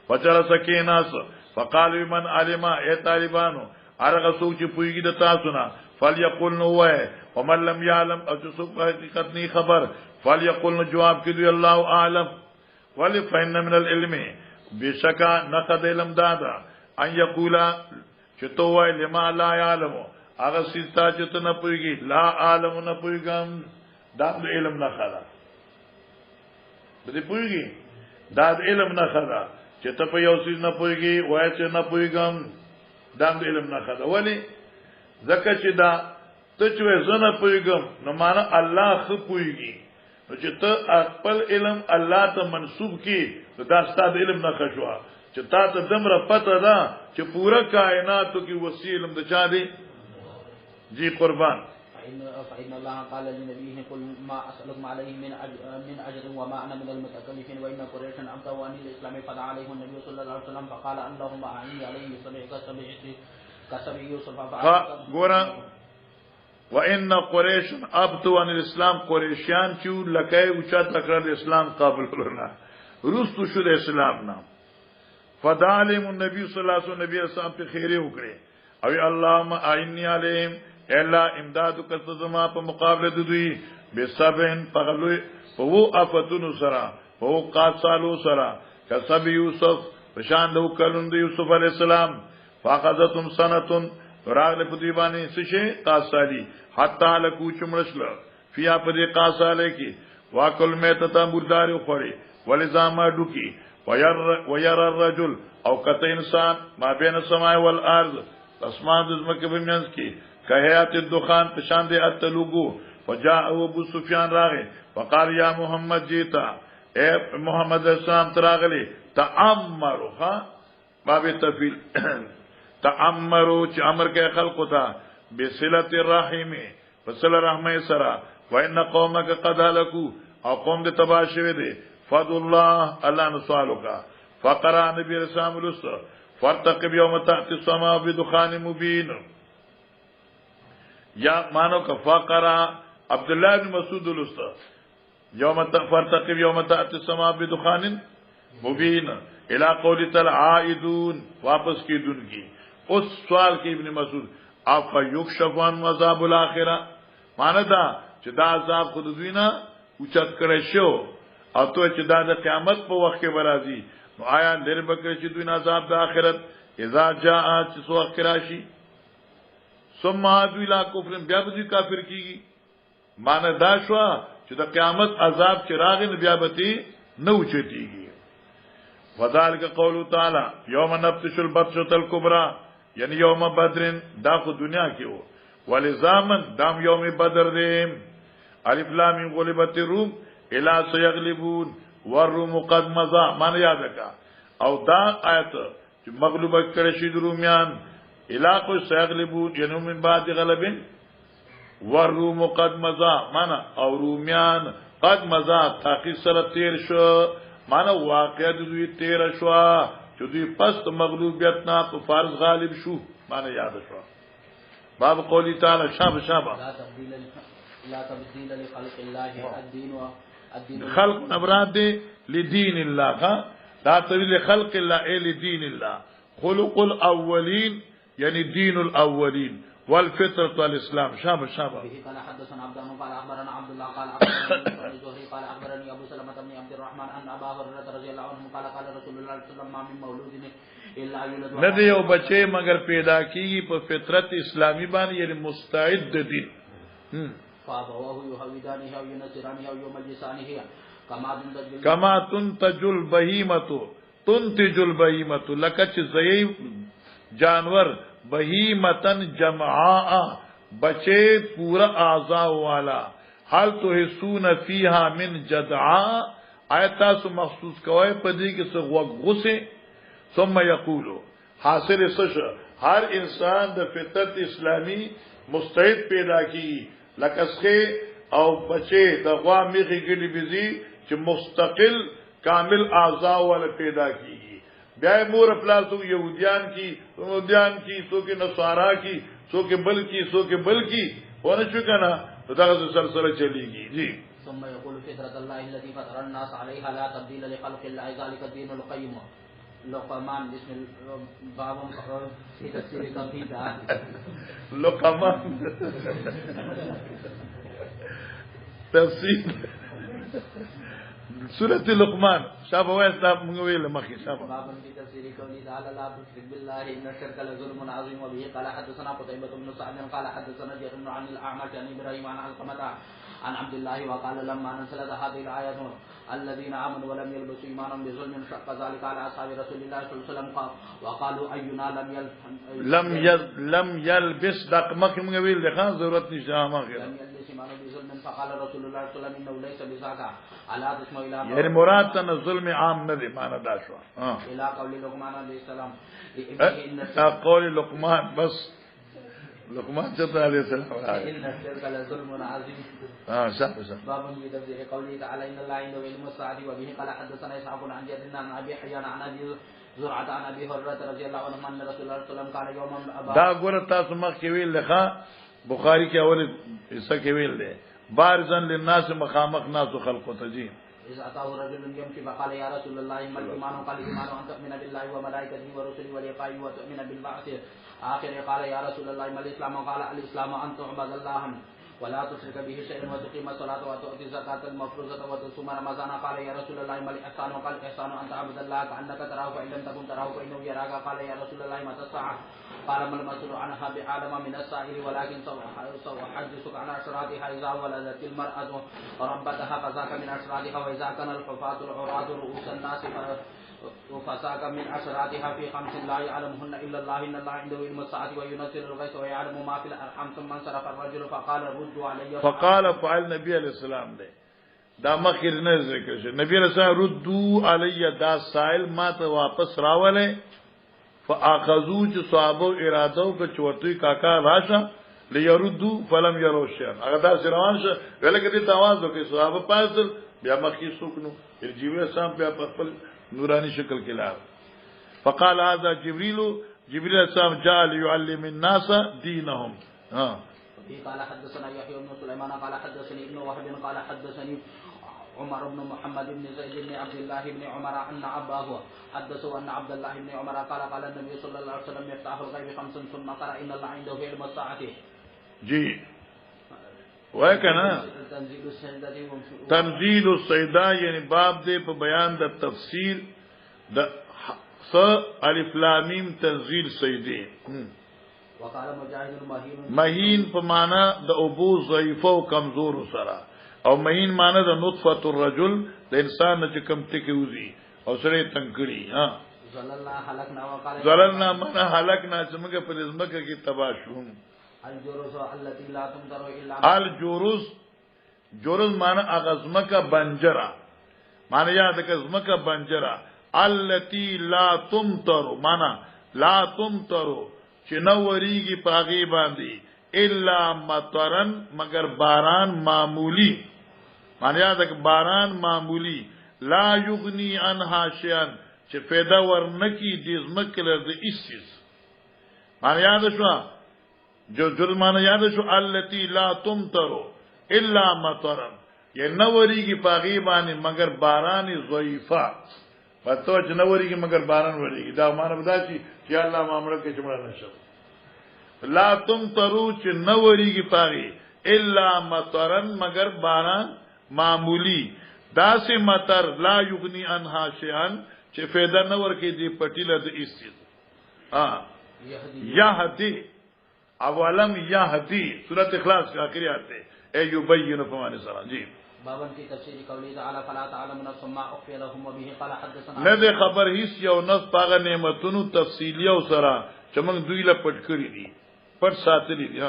فجر سکیناس فقال من علم اے طالبانو ارغه سوچ پویږي د تاسو نه فليقل نو وای ومن لم يعلم او چې څوک حقیقت نه خبر فليقل نو جواب کړي الله اعلم ولي فإن من العلم بشکا نقد علم دادا ان یقول چې تو وای لما لا يعلم هغه ستا چې ته نه پویږي لا عالم نه پویګم دا علم نه خلا بده پویږي دا علم نه خلا چې ته په یو څه نه پویږي وای چې نه پویګم دا علم نه خلا ولی زکه چې دا ته چې زنه پویګم نو معنا الله خو پویږي نو چې ته خپل علم الله ته منسوب کی دا ستاسو علم نه خشوا چې تا ته دمره پته ده چې پورا کائناتو کې وسیع علم د چا دی جی قربان فإن الله قال لنبيه قل ما أسألكم عليه من أجر وما أنا من المتكلفين وإن قريشا أبطأوا عن الإسلام فدعا عليه النبي صلى الله عليه وسلم فقال اللهم أعني عليه كسبع يوسف غورا وإن قريشا أبطأوا عن الإسلام قريشيان چو لکای اوچات لکر الإسلام قابل لنا رستو شد اسلام نام فدعا عليهم النبي صلى الله عليه وسلم نبي اسلام پہ خیره وکړي او اللهم أعني عليهم الا امداد کتزما په مقابله د دوی بسبن پغلوی په وو افتونو سره په وو قاتلو سره کسب یوسف پشان دو کلون د یوسف علی السلام فاخذتهم سنتون راغله په دی باندې سشه قاصالی حتا لکو چمړشل فیا په دې قاصاله کې واکل میتتا مردار خوړي ولزاما ډوکی وير الرجل او کته انسان ما بین السماء والارض اسمان د زمکه په منځ کې کهیات الدخان پشان دے اتلوگو فجاء ابو سفیان راغے وقال یا محمد جیتا اے محمد اسلام تراغلی تعمرو باب تفیل تعمرو چی عمر کے خلق تا بصلت الرحیم فصل رحمه سرا وان قومك قد هلكوا او قوم دې تباہ شوه دي فضل الله الله نسالک فقرا نبی رسول الله فرتقب يوم تحت السماء بدخان مبين یا مانو کا فقرا عبد الله بن مسعود الاستا یوم فرتقب یوم تحت السماء بدخان مبین الى قول تعالی عائدون واپس کی دن کی اس سوال کی ابن مسعود اف یکشف عن عذاب الاخره ماندا چې دا عذاب خود دوی نه اوچت کړی شو او ته چې دا د قیامت په وخت کې برازي نو آیا لری بکر چې دوی نه عذاب د آخرت اذا جاء چې سو اخراشي ثم ادو الى کفر بیا به کافر کیږي معنی دا شو چې د قیامت عذاب چې راغی نو بیا به نه اوچتيږي وذالک قول تعالی یوم نبطش البطشة الکبرى یعنی یوم بدر دا خو دنیا کې وو ولزامن دام یوم بدر دی الف لام میم غلبت الروم الا سيغلبون والروم قد مضى معنی یاد کا او دا آیت چې مغلوب کړي شي رومیان الا کو سيغلبون یعنی من بعد غلبن والروم قد مضى معنی او رومیان قد مضى تاکي سره تیر شو معنی واقعا دوی تیر شو چې دوی پس مغلوبیت نه په فرض غالب شو معنی یاد شو باب قولی تعالی شابه لا تبديل لخلق الله الدين خلق نبرات دي لدين الله لا تبديل لخلق الله اي لدين الله خلق الاولين يعني دين الاولين والفطرة والاسلام شابه به قال حدثنا عبد الله قال اخبرنا عبد الله قال اخبرني الزهري قال اخبرني ابو سلمة بن عبد الرحمن ان ابا هريرة رضي الله عنه قال قال رسول الله صلى الله عليه وسلم ما من مولود الا يولد ندی یو بچے مگر پیدا کیږي په فطرت اسلامی باندې یعنی مستعد دي فابواه يهودانه او ينصرانه او يمجسانه كما تنتج البهيمه لکه چې زئی جانور بهیمتن جمعاء بچے پورا اعضاء والا حال تو حسون فیها من جدعاء آیتا سو مخصوص کوي پدې کې څو غوسه ثم یقولو حاصل سش ہر انسان د فطرت اسلامی مستعد پیدا کی لکسخه او بچے د غوا میغي ګډي بيزي چې مستقل کامل اعضاء ول پیدا کیږي بیا مور پلاسو يهوديان کی سو کې نصارا کی سو کې بل کی ونه شو کنه دغه سلسله چلیږي جی ثم يقول فطرة الله التي فطر الناس عليها لا تبديل لخلق الله ذلك الدين القيم لقمان بسم باب في تفسير كفيدا لقمان تفسير سورة لقمان شابه واسطه موږ ویل مخکې شابه باب في تفسير قوله تعالى لا تشرك بالله ان الشرك لظلم عظيم وبه قال حدثنا قتيبة بن سعد قال حدثنا جرير عن الاعمش عن ابراهيم عن علقمة عن عبد الله وقال لما نزلت هذه الآية الذين آمنوا ولم يلبسوا إيمانهم بظلم شق ذلك على أصحاب رسول الله صلى الله عليه وسلم وقالوا أينا لم يلبس دق مخ من ویل ده ضرورت نشه ما غیر لم يلبس إيمانهم بظلم فقال رسول الله صلى الله عليه وسلم إنه ليس بذاك الا تسمع الى یعنی مراد تن ظلم عام نه دی معنا دا شو الى قول لقمان عليه السلام قول لقمان بس لقمان چتا علیہ السلام ان الشرك لظلم عظيم صح باب في تفسير قوله تعالى ان الله عنده علم الساعه وبه قال حدثنا اسحاق عن جدنا عن ابي حيان عن ابي زرعه عن ابي هريره رضي الله عنه ان رسول الله صلى الله عليه وسلم قال يوم دا ګور تاسو مخ کې ویل لخوا بخاری کې اول حصہ کې ویل ده بارزن للناس مخامخ ناس خلق تجين اذا اتاه رجل يمشي فقال يا رسول الله ما الايمان قال الايمان ان تؤمن بالله وملائكته ورسله واليقين وتؤمن بالبعث اخر قال يا رسول الله ما الاسلام قال الاسلام ان تعبد الله ولا تشرك به شيئا وتقيم الصلاه وتؤتي الزكاه المفروضه وتصوم رمضان قال يا رسول الله ما الاحسان قال الاحسان ان تعبد الله كانك تراه فان لم تكن تراه فانه يراك قال يا رسول الله متى الساعه قال ما المسؤول عنها بعالم من السائل ولكن سأحدثك عن أشراطها إذا ولدت المرأة ربتها فذاك من أشراطها وإذا كان الحفاة العراة رؤوس الناس فذاك من أشراطها في 5 لا يعلمهن إلا الله إن الله عنده علم الساعة وينزل الغيث ويعلم ما في الأرحام ثم انصرف الرجل فقال ردوا علي فقال فعل نبي عليه السلام ده دا مخیر نه ذکر شي نبی رسول الله ردوا علی دا سائل ما ته واپس راوله فاخذو چې صحابه اراده او چورتوي کاکا راشه ليردوا فلم يروا شيئا هغه دا روان شه ولکه دې تواز وکي صحابه پاسل بیا مخکې سوکنو جبريل سام بیا په خپل نوراني شکل کې لاړ فقال هذا جبريل السلام جاء ليعلم الناس دينهم قال حدثنا يحيى بن سليمان قال حدثني ابن وهب قال حدثني عمر بن محمد بن زيد بن عبد الله بن عمر ان اباه حدثه ان عبد الله بن عمر قال النبي صلى الله عليه وسلم يفتح الغيب خمس ثم قرأ ان الله عنده علم الساعه جی وکنا تنزيل السيدة یعنی باب دې په بیان د تفسیر د الف لام میم تنزيل سیدی وقال مجاهد مهین په معنا د ابو ضعیف او کمزور سره او مهین معنا د نطفه الرجل د انسان چې کم ټکی وزي او سره تنکړي ها زللنا من هلكنا چې موږ په زمکه کې تباہ شوم الجرز التي لا تمطر الا الجرز معنا اغزمکه بنجرا معنا یاد کزمکه بنجرا التي لا تمطر معنا لا تمطر چې نو وریږي پاغي باندې الا مطرن مگر باران معمولی معنی یاد ک باران معمولی لا یغنی عنها شیئا چې پیدا ورنکی د زمکلر د ایسیس معنی یاد شو جو جرمانه یاد شو التي لا تمطر الا مطرن یا نو وریږي پاغي باندې مگر باران ضعیفه پتو چې نو وریږي مگر باران وریږي دا معنی بدا چې الله معاملې کې چمړه نشو لا تمطروا چې نو وریږي پاغي الا مطرن مگر باران معمولی داسې مطر لا یغنی عنها شیئا چې فایده نه ورکې دی پټیله د ایستید یهدی اولم یهدی سورۃ اخلاص کا اخری آیت ہے اے یبین فمان سلام جی بابن کی تفسیر قولی تعالی فلا تعلم نفس ما اخفي لهم وبه قال حدثنا نه ده خبر هیڅ یو نفس پاغه نعمتونو تفصیلی او سره چې موږ دوی له پټ کړی دي پټ ساتلی دي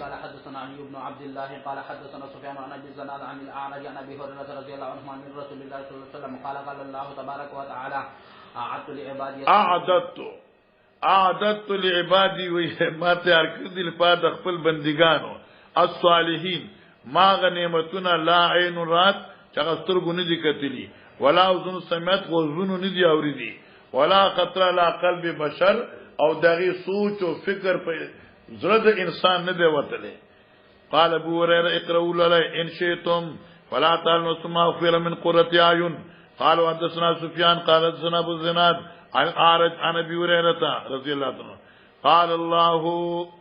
قال حدثنا علي بن عبد الله قال حدثنا سفيان عن ابي الزناد عن الاعرج عن ابي هريره رضي الله عنه عن رسول الله صلى الله عليه وسلم قال الله تبارك وتعالى اعدت لعبادي اعددت لعبادي ما تیار کړی لپاره خپل بندګانو الصالحین ما غنیمتنا لا عین رات چغستر ګونی دي کتلی ولا اذن سمعت وذن ندي اوریدي ولا خطر لا قلب بشر او دغه سوچ او فکر په زړه د انسان نه دی وتلی قال ابو هريره اقرؤوا لي ان شئتم فلا تعلموا ما اغفر من قرة اعين قالوا حدثنا سفيان قال حدثنا ابو الزناد عن اعرج عن ابي هريره رضي الله عنه قال الله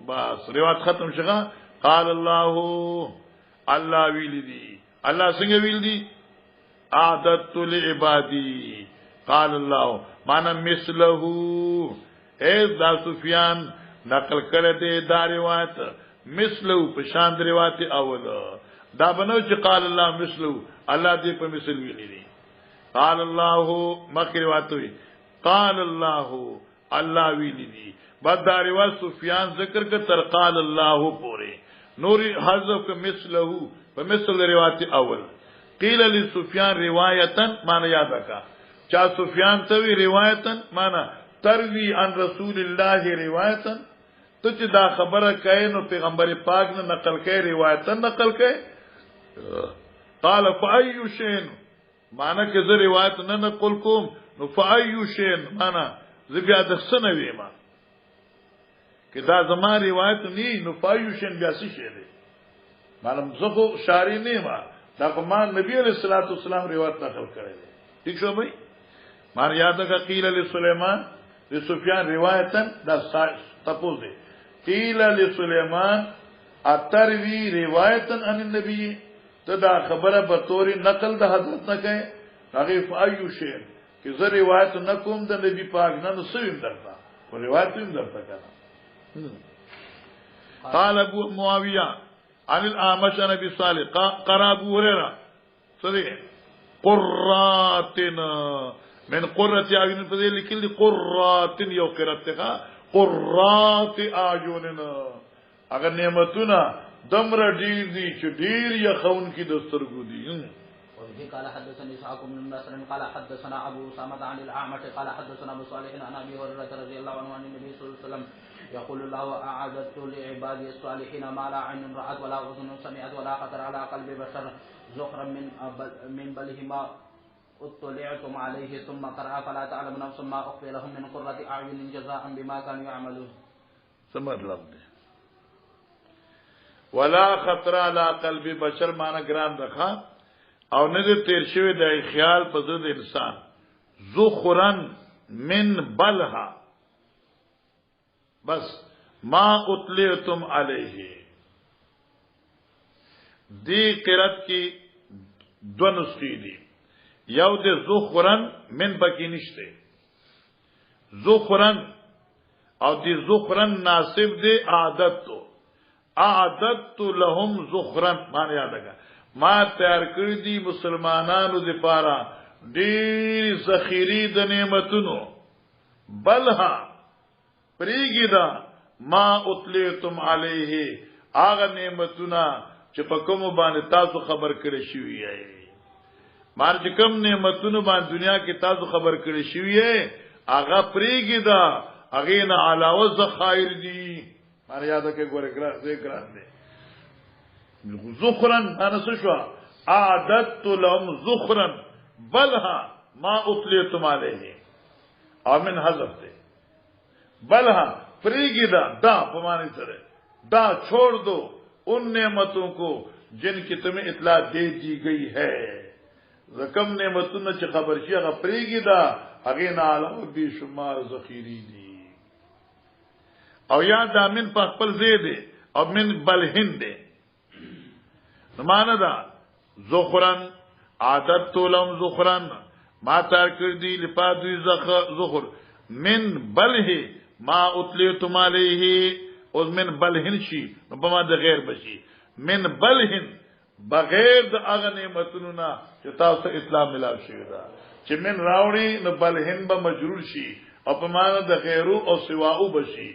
بس روایت ختم شغه قال الله ویل دي الله څنګه ویل دي اعددت لعبادي قال الله معنا مثله اے دا سفیان نقل کړه دې دا روایت مثله په شان روایت اول دا بنو چې قال الله مثله الله دې په مثل ویل دي قال الله مخکې روایت وی قال الله ویل دي بعد دا روایت سفیان ذکر کړه تر قال الله پورې نوری حذف مثله فمثل روایت اول قیل لسفیان روایتا معنی یاد کا چا سفیان توی روایتا معنی تروی عن رسول الله روایتا تو چې دا خبره کای نو پیغمبر پاک نه نقل کای روایتا نقل کای قال فای شین معنی که زه روایت نه نقل کوم نو فای شین معنی زه بیا د سنوي ما که دا زما روایت نه نو فای شین بیا څه شه دی معلوم زخو شاری نه ما دا کومه نبی علیہ الصلوۃ والسلام روایت نقل کړی دی ٹھیک شو بھائی مان یاد کا قیل لسلیمان لسفیان روایتا دا تپوز دی قیل لسلیمان اتروی روایتا عن النبی تدا خبره به طور نقل د حضرت نه کئ هغه فایو شین کی زه روایت نکوم د نبی پاک نه نو سویم درته او روایت هم درته کړه قال ابو معاویه عن الأعمش عن أبي صالح قرأ أبو هريرة صدق قراتنا من قرة أعين فذيل لكل قرات يوقرتها قرات أعيننا اگر نعمتنا دمر ډیر دي چې ډیر يخون کی دسترګو دي وفي قال حدثني اسحاق بن نصر قال حدثنا ابو اسامه عن الاعمش قال حدثنا ابو صالح عن ابي هريره رضي الله عنه عن النبي صلى الله عليه وسلم يقول الله أعددت لعبادي الصالحين ما لا عين رأت ولا أذن سمعت ولا خطر على قلب بشر زخرا من بلهما اطلعتم عليه ثم قرأ فلا تعلم نفس ما أخفي لهم من قرة أعين جزاء بما كانوا يعملون. سمر لفظ ولا خطر على قلب بشر معنی ګران رخا او نه تیر شوی د خیال په ضد انسان زخرن من بلها بس ما اطلعتم علیه دی قرات کی دو نسخی دی یو د زخرن من بکی نشته زخرن او دی زخرن ناسب دی اعددت لهم زخرن معنی یاد لگا ما تیار کړی دی مسلمانانو لپاره ډیر ذخیری د نعمتونو بلها پریګی دا ما اطلعتم علیه هغه نعمتونه چې په کوم باندې تاسو خبر کړی شوی یې مار چې کوم نعمتونو باندې دنیا کې تاسو خبر کړی شوی یې هغه پریګی دا هغه نه علاوه ذخایر دي مار یاد کې ګوره ګران دي زخرن انا شو اعددت لهم زخرن بلها ما اطلعتم علیه او من حذف دے بلها فریگی دا پمانی سرے دا چھوڑ دو ان نعمتوں کو جن کی تمہیں اطلاع دے دی گئی ہے رقم نعمتوں چی خبر شی اگا فریگی دا اگین عالم بی شمار ذخیری دی او یا دا من پخپل زیدے او من بلہن دے نمانا دا زخرن عادت لهم زخرن ما تار کردی لپادوی زخر من بله ما اطلعتم علیه او من بلهن شی بما د غیر بشی من بلهن بغیر د اغه نعمتونو نا چې تاسو اسلام ملاو شي دا چې من راوړي نو بلهن به مجرور شي او په معنا د غیرو او سواو بشي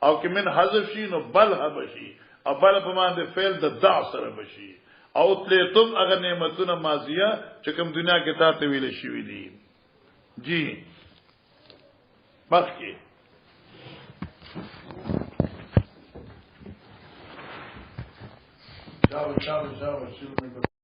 او که من حذف شي نو بله بشي او بل په معنا د فعل د دع سره بشي او تلیتم اگر نعمتونه ماضیه چې کوم دنیا کې تا ته ویل شوی دي جی مخکې چاو